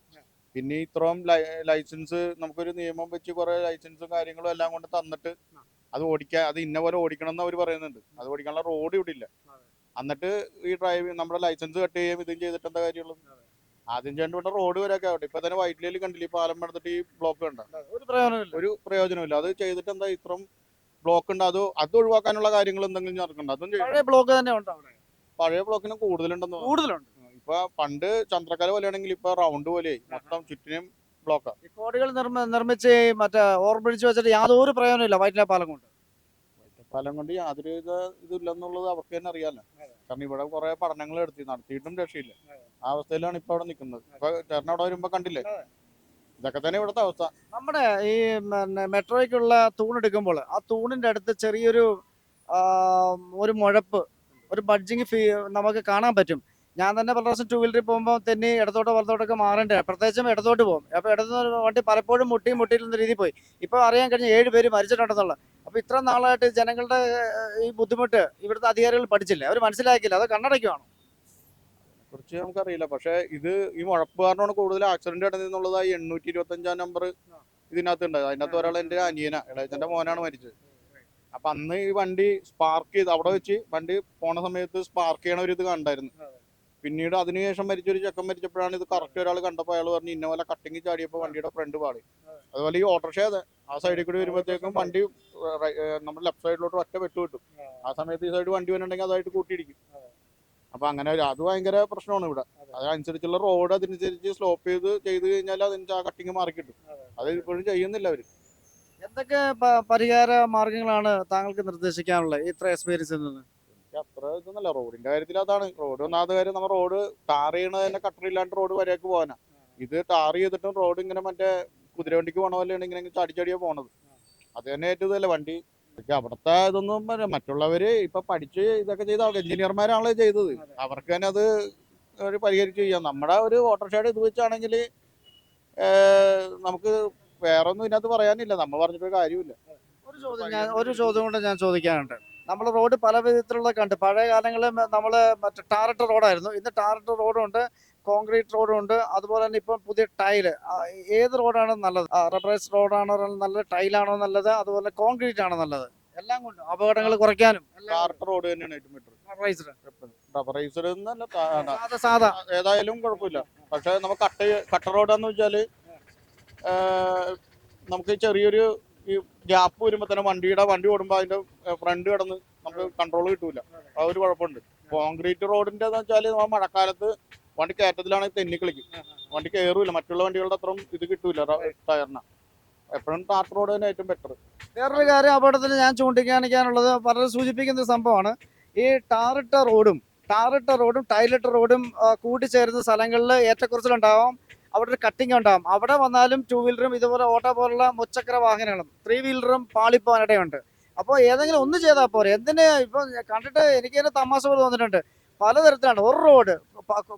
പിന്നെ ഇത്രയും ലൈസൻസ് നമുക്കൊരു നിയമം വെച്ച് കുറെ ലൈസൻസും കാര്യങ്ങളും എല്ലാം കൊണ്ട് തന്നിട്ട് അത് ഇന്ന പോലെ ഓടിക്കണം എന്ന് അവർ പറയുന്നുണ്ട്. അത് ഓടിക്കാനുള്ള റോഡ് ഇവിടെ ഇല്ല. എന്നിട്ട് ഈ നമ്മുടെ ലൈസൻസ് കട്ട് ചെയ്യുകയും ഇതും ചെയ്തിട്ട് എന്താ കാര്യമുള്ളൂ? ആദ്യം ചെയ്യേണ്ട ഇവിടെ റോഡ് വരെയൊക്കെ ആവട്ടെ. ഇപ്പൊ തന്നെ വൈറ്റിലയിൽ കണ്ടില്ല, ഈ പാലം എടുത്തിട്ട് ഈ ബ്ലോക്ക് കണ്ട ഒരു പ്രയോജനമില്ല. അത് ചെയ്തിട്ട് എന്താ ഇത്രയും ബ്ലോക്ക് ഉണ്ട്? അത് ഒഴിവാക്കാനുള്ള കാര്യങ്ങൾ എന്തെങ്കിലും നടക്കണ്ട. അതും പഴയ ബ്ലോക്ക് തന്നെ ഉണ്ട് അവിടെ. പഴയ ബ്ലോക്കിനും കൂടുതലുണ്ടെന്ന് കൂടുതലുണ്ട്. ഇപ്പൊ പണ്ട് ചന്ദ്രക്കല പോലെയാണെങ്കിൽ ഇപ്പൊ റൗണ്ട് പോലെ മൊത്തം ചുറ്റിനും ബ്ലോക്കാ. ഈ കോടികൾ നിർമ്മിച്ച് മറ്റേ ഓവർബ്രിഡ്ജ് വെച്ചിട്ട് യാതൊരു പ്രയോജനമില്ല വൈറ്റില പാലം കൊണ്ട്. പാലം കൊണ്ട് യാതൊരു ഇതില്ലെന്നുള്ളത് അവർക്ക് തന്നെ അറിയാലോ. കാരണം ഇവിടെ കുറെ പഠനങ്ങൾ നടത്തിയിട്ടും രക്ഷയില്ല. ആ അവസ്ഥയിലാണ് ഇപ്പൊ അവിടെ നിൽക്കുന്നത്. ഇപ്പൊ ചേട്ടൻ അവിടെ വരുമ്പോ കണ്ടില്ലേ, ഇതൊക്കെ തന്നെ ഇവിടുത്തെ അവസ്ഥ. നമ്മുടെ ഈ മെട്രോയ്ക്കുള്ള തൂണെടുക്കുമ്പോൾ ആ തൂണിന്റെ അടുത്ത് ചെറിയൊരു ഒരു മുഴപ്പ്, ഒരു ബഡ്ജിങ് നമുക്ക് കാണാൻ പറ്റും. ഞാൻ തന്നെ പല പ്രാവശ്യം 2 വീലറിൽ പോകുമ്പോൾ തന്നെ ഇടത്തോട്ടോ വലത്തോട്ടൊക്കെ മാറേണ്ടത്, പ്രത്യേകിച്ചും ഇടത്തോട്ട് പോകും. അപ്പോൾ ഇടത്തുനിന്ന് വണ്ടി പലപ്പോഴും മുട്ടിയിരുന്ന രീതിയിൽ പോയി. ഇപ്പോൾ അറിയാൻ കഴിഞ്ഞ 7 പേര് മരിച്ചിട്ടുണ്ടെന്നുള്ള. അപ്പോൾ ഇത്ര നാളായിട്ട് ജനങ്ങളുടെ ഈ ബുദ്ധിമുട്ട് ഇവിടുത്തെ അധികാരികൾ പഠിച്ചില്ല, അവർ മനസ്സിലാക്കിയില്ല. അത് കണ്ണടയ്ക്കുവാണ്. കുറിച്ച് നമുക്കറിയില്ല. പക്ഷെ ഇത് ഈ മുഴപ്പ് കാരണമാണ് കൂടുതൽ ആക്സിഡന്റ് നടന്നതെന്നുള്ളത്. 825 നമ്പർ ഇതിനകത്ത് ഉണ്ട്. അതിനകത്ത് ഒരാൾ എൻ്റെ അനിയനാ, ഇളയച്ചൻ്റെ മോനാണ് മരിച്ചത്. അപ്പൊ അന്ന് ഈ വണ്ടി സ്പാർക്ക് ചെയ്ത് അവിടെ വെച്ച് വണ്ടി പോണ സമയത്ത് സ്പാർക്ക് ചെയ്യണ ഒരു ഇത് കണ്ടായിരുന്നു. പിന്നീട് അതിനുശേഷം മരിച്ചൊരു ചെക്കൻ മരിച്ചപ്പോഴാണ് ഇത് കറക്റ്റ് ഒരാൾ കണ്ടപ്പോൾ അയാൾ പറഞ്ഞു ഇന്ന പോലെ കട്ടിങ് ചാടിയപ്പോൾ വണ്ടിയുടെ ഫ്രണ്ട് പാടി. അതുപോലെ ഈ ഓട്ടോറിക്ഷ അതെ ആ സൈഡിൽ കൂടി വരുമ്പോഴത്തേക്കും വണ്ടി നമ്മുടെ ലെഫ്റ്റ് സൈഡിലോട്ട് ഒറ്റ വെട്ട് കിട്ടും. ആ സമയത്ത് ഈ സൈഡ് വണ്ടി വന്നിട്ടുണ്ടെങ്കിൽ അതായിട്ട് കൂട്ടിയിടിക്കും. അപ്പൊ അങ്ങനെ അത് ഭയങ്കര പ്രശ്നമാണ് ഇവിടെ. അതനുസരിച്ചുള്ള റോഡ് അതിനനുസരിച്ച് സ്ലോപ്പ് ചെയ്ത് കഴിഞ്ഞാൽ അതിന് ആ കട്ടിങ് മാറി കിട്ടും. അത് ഇപ്പോഴും ചെയ്യുന്നില്ല അവര്. എന്തൊക്കെ പരിഹാര മാർഗങ്ങളാണ് താങ്കൾക്ക് നിർദ്ദേശിക്കാനുള്ളത് ഇത്ര എക്സ്പീരിയൻസിൽ നിന്ന്? അത്ര ഇതൊന്നല്ല റോഡിന്റെ കാര്യത്തിൽ. അതാണ് റോഡ് ഒന്നാമത് കാര്യം. നമ്മൾ റോഡ് ടാർ ചെയ്യണത് തന്നെ കട്ടറില്ലാണ്ട് റോഡ് വരെയൊക്കെ പോകാനാ. ഇത് ടാർ ചെയ്തിട്ടും റോഡ് ഇങ്ങനെ മറ്റേ കുതിരവണ്ടിക്ക് പോണ പോലെയാണ് ഇങ്ങനെ ചാടിച്ചാടിയാ പോണത്. അത് തന്നെ ഏറ്റവും ഇതല്ല വണ്ടി. അവിടുത്തെ ഇതൊന്നും മറ്റുള്ളവര് ഇപ്പൊ പഠിച്ച് ഇതൊക്കെ ചെയ്ത എഞ്ചിനീയർമാരാണല്ലോ ചെയ്തത്. അവർക്ക് തന്നെ അത് ഒരു പരിഹരിച്ച് ചെയ്യാം. നമ്മുടെ ഒരു ഓട്ടോറിക്ഷയുടെ ഇത് വെച്ചാണെങ്കിൽ നമുക്ക് വേറെ ഒന്നും ഇതിനകത്ത് പറയാനില്ല. നമ്മൾ പറഞ്ഞിട്ടൊരു കാര്യമില്ല. ഒരു ചോദ്യം കൊണ്ട് ഞാൻ ചോദിക്കാനുണ്ട്. നമ്മൾ റോഡ് പല വിധത്തിലുള്ള കണ്ട്. പഴയ കാലങ്ങളിൽ നമ്മൾ മറ്റേ ടാറിട്ട റോഡായിരുന്നു. ഇന്ന് ടാറിട്ട റോഡുണ്ട്, കോൺക്രീറ്റ് റോഡുണ്ട്, അതുപോലെ തന്നെ ഇപ്പം പുതിയ ടൈല്. ഏത് റോഡാണ് നല്ലത്? റബ്ബറൈസ് റോഡാണോ നല്ലത്, ടൈലാണോ നല്ലത്, അതുപോലെ കോൺക്രീറ്റ് ആണോ നല്ലത്? എല്ലാം കൊണ്ട് അപകടങ്ങൾ കുറയ്ക്കാനും ടാറിട്ട റോഡ് തന്നെയാണ് ഏറ്റവും ബെറ്റർ. റബ്ബറൈസർ സാധാ ഏതായാലും കുഴപ്പമില്ല. പക്ഷെ നമുക്ക് കട്ട റോഡാന്ന് വെച്ചാല് നമുക്ക് ചെറിയൊരു ഈ ഗ്യാപ്പ് വരുമ്പോ തന്നെ വണ്ടി ഓടുമ്പോ അതിന്റെ ഫ്രണ്ട് കിടന്ന് നമുക്ക് കൺട്രോൾ കിട്ടൂല. ആ ഒരു കുഴപ്പമുണ്ട്. കോൺക്രീറ്റ് റോഡിന്റെ എന്ന് വെച്ചാല് നമ്മൾ മഴക്കാലത്ത് വണ്ടി കയറ്റത്തിലാണെങ്കിൽ തെന്നി കളിക്കും. വണ്ടി കയറൂല. മറ്റുള്ള വണ്ടികളുടെ അത്രയും ഇത് കിട്ടൂല ടയറിന്. എപ്പോഴും ടാർ റോഡ് തന്നെ ഏറ്റവും ബെറ്റർ. വേറൊരു കാര്യം അപകടത്തിൽ ഞാൻ ചൂണ്ടിക്കാണിക്കാനുള്ളത് പലരും സൂചിപ്പിക്കുന്ന സംഭവമാണ്. ഈ ടാറിട്ട റോഡും ടൈലിട്ട റോഡും കൂട്ടിച്ചേരുന്ന സ്ഥലങ്ങളിൽ ഏറ്റക്കുറച്ചിലുണ്ടാവാം. അവിടെ ഒരു കട്ടിങ് ഉണ്ടാകും. അവിടെ വന്നാലും 2 വീലറും ഇതുപോലെ ഓട്ടോ പോലുള്ള മുച്ചക്ര വാഹനങ്ങളും 3 വീലറും പാളിപ്പോകാനിടയുണ്ട്. അപ്പോൾ ഏതെങ്കിലും ഒന്ന് ചെയ്താൽ പോരെ. എന്തിന് ഇപ്പം കണ്ടിട്ട് എനിക്ക് തന്നെ തമാശ പോലെ തോന്നിയിട്ടുണ്ട്. പലതരത്തിലാണ്. ഒരു റോഡ്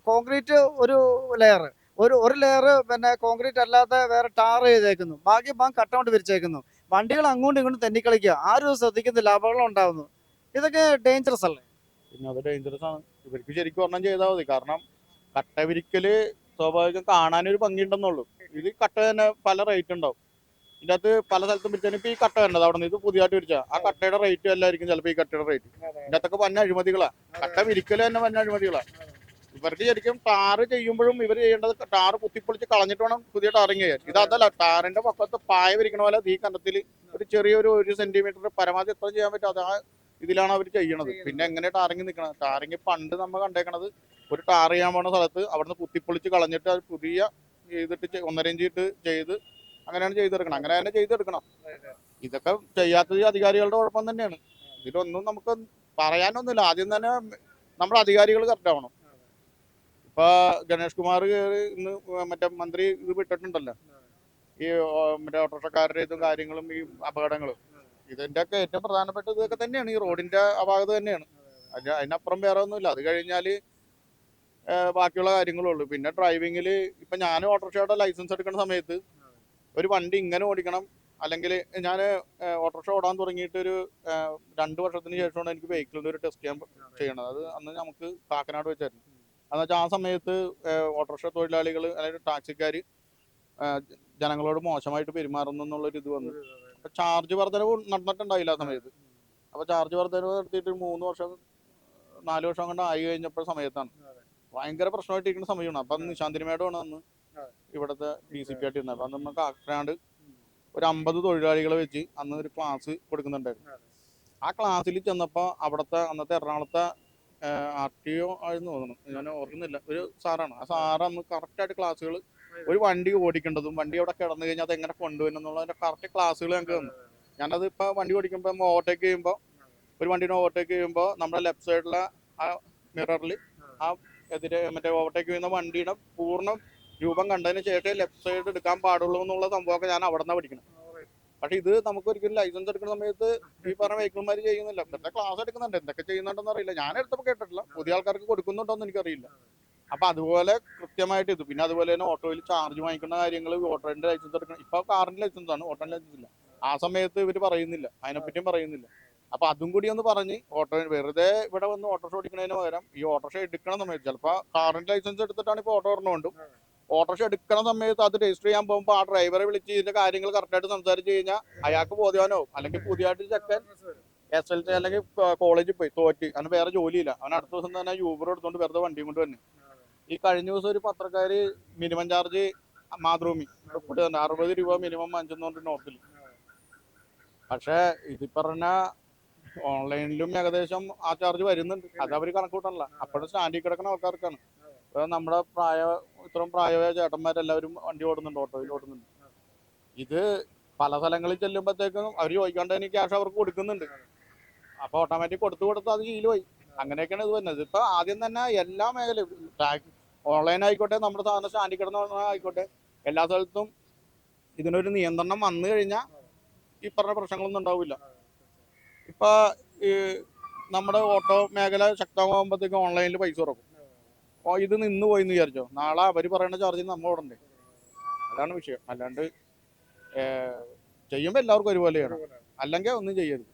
കോൺക്രീറ്റ് ഒരു ലെയർ, ഒരു ലെയർ പിന്നെ കോൺക്രീറ്റ് അല്ലാതെ വേറെ ടാർ ചെയ്തേക്കുന്നു, ബാക്കി കട്ട കൊണ്ട് വിരിച്ചേക്കുന്നു. വണ്ടികൾ അങ്ങോട്ടും ഇങ്ങോട്ടും തെന്നിക്കളിക്കുക. ആരും ശ്രദ്ധിക്കുന്നില്ല, അപകടം ഉണ്ടാകുന്നു. ഇതൊക്കെ ഡേഞ്ചറസ് അല്ലേ? പിന്നെ അത് ഡേഞ്ചറസ് ആണ്. ഇവർക്ക് ശരിക്കും ഒരെണ്ണം ചെയ്താൽ മതി. കാരണം കട്ട വിരിക്കല് സ്വാഭാവികം കാണാനൊരു ഭംഗിയുണ്ടെന്നുള്ളൂ. ഇത് കട്ട തന്നെ പല റേറ്റ് ഉണ്ടാവും. ഇതിൻ്റെ അകത്ത് പല സ്ഥലത്തും പിടിച്ചാൽ ഇപ്പൊ ഈ കട്ട വരുന്നത് അവിടെ നിന്ന് ഇത് പുതിയതായിട്ട് പിടിച്ചാൽ ആ കട്ടയുടെ റേറ്റ് അല്ലായിരിക്കും ചിലപ്പോൾ ഈ കട്ടയുടെ റേറ്റ്. ഇതിൻ്റെ അകത്തൊക്കെ വന്ന അഴിമതികളാ. കട്ട വിരിക്കല് തന്നെ വന്ന അഴിമതികളാ. ഇവർക്ക് ശരിക്കും ടാറ് ചെയ്യുമ്പോഴും ഇവർ ചെയ്യേണ്ടത് ടാറ് കുത്തിപ്പൊളിച്ച് കളഞ്ഞിട്ട് വേണം പുതിയ ടാറിങ് ചെയ്യാൻ. ഇതല്ല, ടാറിന്റെ പക്കത്ത് പായ വിരിക്കണ പോലെ ഈ കണ്ടത്തിൽ ഒരു ചെറിയൊരു 1 സെന്റിമീറ്റർ പരമാവധി എത്ര ചെയ്യാൻ പറ്റും അത് ആ ഇതിലാണ് അവർ ചെയ്യണത്. പിന്നെ എങ്ങനെ ടാറിങ് നിൽക്കണം? ടാറിങ് പണ്ട് നമ്മൾ കണ്ടേക്കണത് ഒരു ടാർ ചെയ്യാൻ പോകുന്ന സ്ഥലത്ത് അവിടുന്ന് കുത്തിപ്പൊളിച്ച് കളഞ്ഞിട്ട് അത് പുതിയ ചെയ്തിട്ട് 1.5 ഇഞ്ച് ഇട്ട് ചെയ്ത് അങ്ങനെയാണ് ചെയ്തെടുക്കണം. അങ്ങനെ തന്നെ ചെയ്തെടുക്കണം. ഇതൊക്കെ ചെയ്യാത്തത് അധികാരികളുടെ കുഴപ്പം തന്നെയാണ്. ഇതിലൊന്നും നമുക്ക് പറയാനൊന്നുമില്ല. ആദ്യം തന്നെ നമ്മുടെ അധികാരികൾ കറക്റ്റ് ആവണം. ഇപ്പൊ ഗണേഷ് കുമാർ ഇന്ന് മറ്റേ മന്ത്രി ഇത് വിട്ടിട്ടുണ്ടല്ലോ, ഈ മറ്റേ ഓട്ടോറിക്ഷക്കാരുടെ ഇതും കാര്യങ്ങളും ഈ അപകടങ്ങളും. ഇതിന്റെ ഒക്കെ ഏറ്റവും പ്രധാനപ്പെട്ട ഇതൊക്കെ തന്നെയാണ് ഈ റോഡിന്റെ അപാകത തന്നെയാണ്. അതിനപ്പുറം വേറെ ഒന്നുമില്ല. അത് കഴിഞ്ഞാൽ ബാക്കിയുള്ള കാര്യങ്ങളുള്ളൂ. പിന്നെ ഡ്രൈവിങ്ങിൽ ഇപ്പൊ ഞാൻ ഓട്ടോറിക്ഷയുടെ ലൈസൻസ് എടുക്കുന്ന സമയത്ത് ഒരു വണ്ടി ഇങ്ങനെ ഓടിക്കണം, അല്ലെങ്കിൽ ഞാൻ ഓട്ടോറിക്ഷ ഓടാൻ തുടങ്ങിയിട്ട് ഒരു 2 വർഷത്തിന് ശേഷമാണ് എനിക്ക് വെഹിക്കിളിന്റെ ഒരു ടെസ്റ്റ് ചെയ്യാൻ ചെയ്യണത്. അത് അന്ന് നമുക്ക് കാക്കനാട് വെച്ചായിരുന്നു. എന്ന് വെച്ചാൽ ആ സമയത്ത് ഓട്ടോറിക്ഷ തൊഴിലാളികൾ അല്ലെങ്കിൽ ടാക്സിക്കാർ ജനങ്ങളോട് മോശമായിട്ട് പെരുമാറുന്നു എന്നുള്ളൊരു ഇത് വന്നു. അപ്പൊ ചാർജ് വർധനവ് നടന്നിട്ടുണ്ടായില്ല ആ സമയത്ത്. അപ്പൊ ചാർജ് വർധനവ് നടത്തിയിട്ട് 3 വർഷം 4 വർഷം കൊണ്ട് ആയി കഴിഞ്ഞപ്പോൾ സമയത്താണ് ഭയങ്കര പ്രശ്നമായിട്ടിരിക്കുന്ന സമയമാണ്. അപ്പൊ അന്ന് നിശാന്തിനി മേഡമാണ് അന്ന് ഇവിടുത്തെ DCP ആയിട്ട് ഇരുന്നത്. അപ്പൊ നമുക്ക് കാക്കനാട് ഒരു 50 തൊഴിലാളികളെ വെച്ച് അന്ന് ഒരു ക്ലാസ് കൊടുക്കുന്നുണ്ടായിരുന്നു. ആ ക്ലാസ്സിൽ ചെന്നപ്പോൾ അവിടുത്തെ അന്നത്തെ എറണാകുളത്തെ RTO ആയിരുന്നു തോന്നുന്നു, ഞാൻ ഓർക്കുന്നില്ല, ഒരു സാറാണ്. ആ സാറ് അന്ന് കറക്റ്റായിട്ട് ക്ലാസ്സുകൾ ഒരു വണ്ടി ഓടിക്കേണ്ടതും വണ്ടി അവിടെ കിടന്നു കഴിഞ്ഞാൽ അത് എങ്ങനെ കൊണ്ടുവരണം എന്നുള്ളതിന്റെ കറക്റ്റ് ക്ലാസ്സുകൾ ഞങ്ങൾക്ക് തന്നു. ഞാനത് ഇപ്പോൾ വണ്ടി ഓടിക്കുമ്പോൾ ഓവർടേക്ക് ചെയ്യുമ്പോൾ ഒരു വണ്ടീനെ ഓവർടേക്ക് ചെയ്യുമ്പോൾ നമ്മുടെ ലെഫ്റ്റ് സൈഡിലെ ആ മിററിൽ ആ എതിരെ മറ്റേ ഓവർടേക്ക് ചെയ്യുന്ന വണ്ടിയുടെ പൂർണ്ണ രൂപം കണ്ടതിന് ശേഷം ലെഫ്റ്റ് സൈഡ് എടുക്കാൻ പാടുള്ളൂ എന്നുള്ള സംഭവമൊക്കെ ഞാൻ അവിടെ നിന്നാണ് പഠിക്കണം. പക്ഷെ ഇത് നമുക്ക് ഒരിക്കലും ലൈസൻസ് എടുക്കുന്ന സമയത്ത് ഈ പറഞ്ഞ വെഹിക്കിൾമാർ ചെയ്യുന്നില്ല. ഇന്നത്തെ ക്ലാസ് എടുക്കുന്നുണ്ട്, എന്തൊക്കെ ചെയ്യുന്നുണ്ടെന്ന് അറിയില്ല. ഞാൻ എടുത്തപ്പോൾ കേട്ടിട്ടില്ല, പുതിയ ആൾക്കാർക്ക് കൊടുക്കുന്നുണ്ടോന്ന് എനിക്കറിയില്ല. അപ്പൊ അതുപോലെ കൃത്യമായിട്ട് ഇത്. പിന്നെ അതുപോലെ തന്നെ ഓട്ടോയിൽ ചാർജ് വാങ്ങിക്കുന്ന കാര്യങ്ങൾ, ഓട്ടോന്റെ ലൈസൻസ് എടുക്കണം. ഇപ്പൊ കാറിന്റെ ലൈസൻസ് ആണ്, ഓട്ടോന്റെ ലൈസൻസ് ഇല്ല. ആ സമയത്ത് ഇവർ പറയുന്നില്ല, അതിനെപ്പറ്റിയും പറയുന്നില്ല. അപ്പൊ അതും കൂടി ഒന്ന് പറഞ്ഞ് ഓട്ടോ വെറുതെ ഇവിടെ വന്ന് ഓട്ടോറിക്ഷ ഓടിക്കുന്നതിന് പകരം ഈ ഓട്ടോറിക്ഷ എടുക്കണ സമയത്ത് ചിലപ്പോൾ കാറിന്റെ ലൈസൻസ് എടുത്തിട്ടാണ് ഇപ്പോൾ ഓട്ടോ ഓടണമുണ്ട്. ഓട്ടോറിക്ഷ എടുക്കണ സമയത്ത് അത് രജിസ്റ്റർ ചെയ്യാൻ പോകുമ്പോൾ ആ ഡ്രൈവറെ വിളിച്ച് ഇതിന്റെ കാര്യങ്ങൾ കറക്റ്റായിട്ട് സംസാരിച്ച് കഴിഞ്ഞാൽ അയാൾക്ക് ബോധ്യവാനാവും. അല്ലെങ്കിൽ പുതിയതായിട്ട് ചെക്കൻ SLC അല്ലെങ്കിൽ കോളേജിൽ പോയി തോറ്റ്, അവന് വേറെ ജോലിയില്ല, അവൻ അടുത്ത ദിവസം തന്നെ യൂബർ എടുത്തോണ്ട് വെറുതെ വണ്ടിയും കൊണ്ട് തന്നെ. ഈ കഴിഞ്ഞ ദിവസം ഒരു പത്രക്കാര് മിനിമം ചാർജ് മാതൃഭൂമി 60 രൂപ മിനിമം വാങ്ങിച്ചെന്നുകൊണ്ട് നോർത്തിൽ. പക്ഷെ ഇത് പറഞ്ഞ ഓൺലൈനിലും ഏകദേശം ആ ചാർജ് വരുന്നുണ്ട്. അത് അവർ കണക്കൂട്ടണല്ല. അപ്പോഴും സ്റ്റാൻഡിൽ കിടക്കുന്ന ആൾക്കാർക്കാണ്. നമ്മുടെ ഇത്രയും പ്രായമായ ചേട്ടന്മാരെല്ലാവരും വണ്ടി ഓടുന്നുണ്ട്, ഓട്ടോയിൽ ഓടുന്നുണ്ട്. ഇത് പല സ്ഥലങ്ങളിൽ ചെല്ലുമ്പോഴത്തേക്കും അവർ ചോദിക്കാണ്ട് തന്നെ ക്യാഷ് അവർക്ക് കൊടുക്കുന്നുണ്ട്. അപ്പൊ ഓട്ടോമാറ്റിക് കൊടുത്ത് അത് ശീലമായി. അങ്ങനെയൊക്കെയാണ് ഇത് വരുന്നത്. ഇപ്പൊ ആദ്യം തന്നെ എല്ലാ മേഖലയും ഓൺലൈൻ ആയിക്കോട്ടെ, നമ്മുടെ സാധാരണ സ്റ്റാൻഡിൽ കിടന്ന ആയിക്കോട്ടെ, എല്ലാ സ്ഥലത്തും ഇതിനൊരു നിയന്ത്രണം വന്നു കഴിഞ്ഞാൽ ഈ പറഞ്ഞ പ്രശ്നങ്ങളൊന്നും ഉണ്ടാവില്ല. ഇപ്പൊ ഈ നമ്മുടെ ഓട്ടോ മേഖല ശക്തമാകുമ്പോഴത്തേക്കും ഓൺലൈനിൽ പൈസ കുറക്കും. ഇത് നിന്ന് പോയി എന്ന് വിചാരിച്ചോ, നാളെ അവർ പറയുന്ന ചാർജിന് നമ്മൾ ഓടണ്ടേ? അതാണ് വിഷയം. അല്ലാണ്ട് ചെയ്യുമ്പോൾ എല്ലാവർക്കും ഒരുപോലെ ചെയ്യണം, അല്ലെങ്കിൽ ഒന്നും ചെയ്യരുത്.